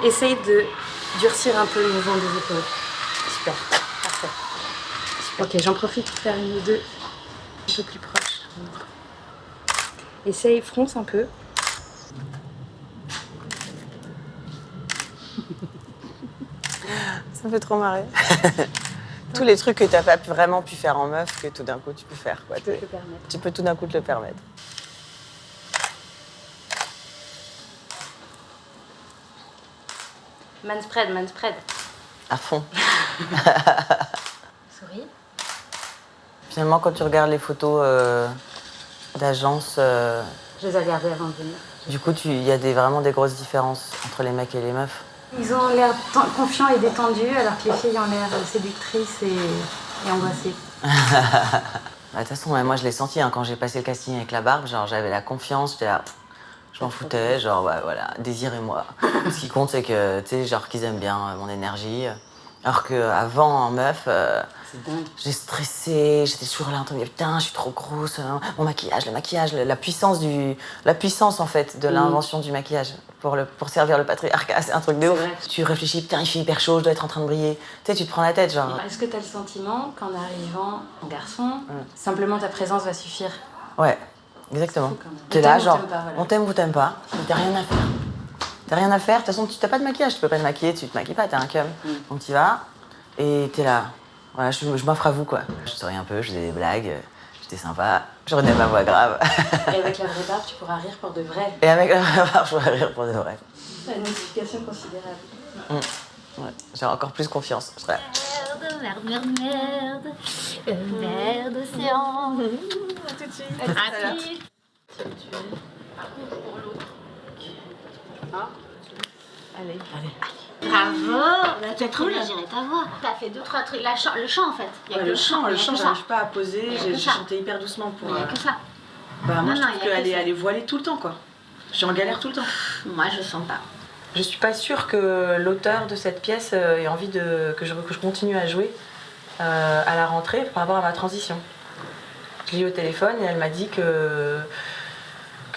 Essaye de durcir un peu le mouvement des épaules. Super, parfait. Super. Ok, j'en profite pour faire une ou deux un peu plus proches. Essaye, fronce un peu. Ça me fait trop marrer. Tous les trucs que t'as pas vraiment pu faire en meuf, que tout d'un coup tu peux faire. Quoi. Tu peux tout d'un coup te le permettre. Manspread, manspread. À fond. Souris. Finalement, quand tu regardes les photos d'agence, Je les ai regardées avant de venir. du coup, il y a vraiment des grosses différences entre les mecs et les meufs. Ils ont l'air confiants et détendus, alors que les filles ont l'air séductrices et angoissées. De toute façon, moi je l'ai senti hein, quand j'ai passé le casting avec la barbe, genre j'avais la confiance, j'étais là, je m'en foutais, genre ouais, voilà, désirez-moi. Ce qui compte, c'est que, tu sais, genre qu'ils aiment bien mon énergie. Alors qu'avant, en meuf, C'est dingue. j'ai stressé, j'étais toujours là en train de dire putain, je suis trop grosse, hein. Mon maquillage, le maquillage, la puissance en fait de l'invention du maquillage pour servir le patriarcat, c'est un truc de ouf. Vrai. Tu réfléchis, putain, il fait hyper chaud, je dois être en train de briller. Tu sais, tu te prends la tête, genre. Est-ce que tu as le sentiment qu'en arrivant en garçon, simplement ta présence va suffire? Ouais, exactement. Quand même. T'es là, genre, Pas, voilà. on t'aime ou t'aime pas, mais t'as rien à faire. T'as rien à faire, de toute façon, tu t'as pas de maquillage, tu peux pas te maquiller, tu te maquilles pas, t'es un cum. Donc t'y vas, et t'es là. Voilà, je m'offre à vous, quoi. Je souris un peu, je faisais des blagues, j'étais sympa, je renais ma voix grave. Et avec la vraie barbe, tu pourras rire pour de vrai. Et avec la vraie barbe, je pourrais rire pour de vrai. Une modification considérable. Ouais, j'ai encore plus confiance. Je serais là. Merde, merde, merde, merde, océan. À tout de suite. À suite. Allez. Bravo, là t'es cool, j'irai ta voix. T'as fait 2-3 trucs, le chant en fait. Il y a Ouais, que le chant, il y a que ça. j'arrive pas à poser, j'ai ça. chanté hyper doucement pour. Il n'y a que ça. Bah, moi, Non, je non, trouve il y a que qu'elle ça. est voilée tout le temps, quoi. Je suis en galère tout le temps. Moi je sens pas. Je suis pas sûre que l'auteur de cette pièce ait envie que je continue à jouer à la rentrée par rapport à ma transition. Je l'ai eu au téléphone et elle m'a dit que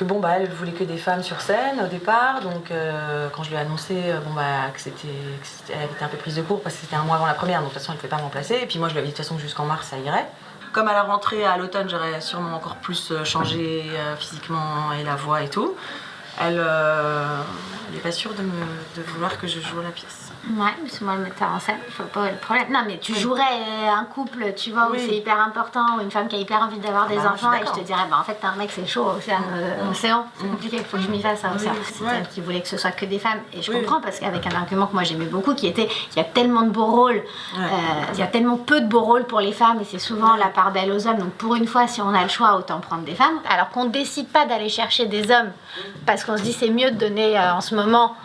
bon bah elle voulait que des femmes sur scène au départ, donc quand je lui ai annoncé elle était un peu prise de court parce que c'était un mois avant la première, donc de toute façon elle ne pouvait pas me remplacer, et puis moi je lui avais dit de toute façon que jusqu'en mars ça irait. Comme à la rentrée, à l'automne, j'aurais sûrement encore plus changé physiquement et la voix et tout. Elle n'est pas sûre de vouloir que je joue la pièce. Ouais, parce que moi le metteur en scène, je vois pas le problème. Non mais tu jouerais un couple, tu vois, où c'est hyper important, ou une femme qui a hyper envie d'avoir des enfants, et je te dirais, bah en fait t'as un mec c'est chaud, Océane, Océan, c'est compliqué, il faut que je m'y fasse à Océan. C'est elle qui voulait que ce soit que des femmes, et je comprends, parce qu'avec un argument que moi j'aimais beaucoup, qui était, il y a tellement de beaux rôles, il y a tellement peu de beaux rôles pour les femmes, et c'est souvent la part belle aux hommes, donc pour une fois, si on a le choix, autant prendre des femmes. Alors qu'on décide pas d'aller chercher des hommes, parce qu'on se dit c'est mieux de donner en ce moment,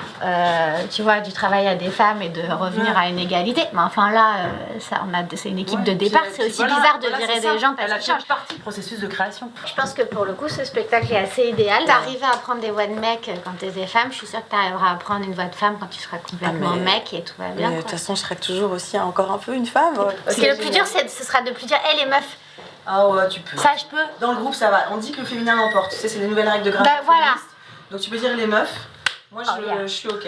tu vois, du travail à des femmes, et de revenir à une égalité. Mais enfin là, c'est une équipe de départ. C'est aussi bizarre de virer des gens parce qu'ils changent. Partie du processus de création. Je pense que pour le coup, ce spectacle est assez idéal. T'arrives à apprendre des voix de mec quand t'es des femmes. Je suis sûre que t'arriveras à apprendre une voix de femme quand tu seras complètement mec et tout va bien. De toute façon, je serai toujours aussi encore un peu une femme. Parce que le plus dur, ce sera de plus dire, hé les meufs, Ah ouais, tu peux. ça je peux. Dans le groupe, ça va. On dit que le féminin l'emporte. Tu sais, c'est les nouvelles règles de grammaire. Bah voilà. Donc tu peux dire les meufs. Moi, je suis OK.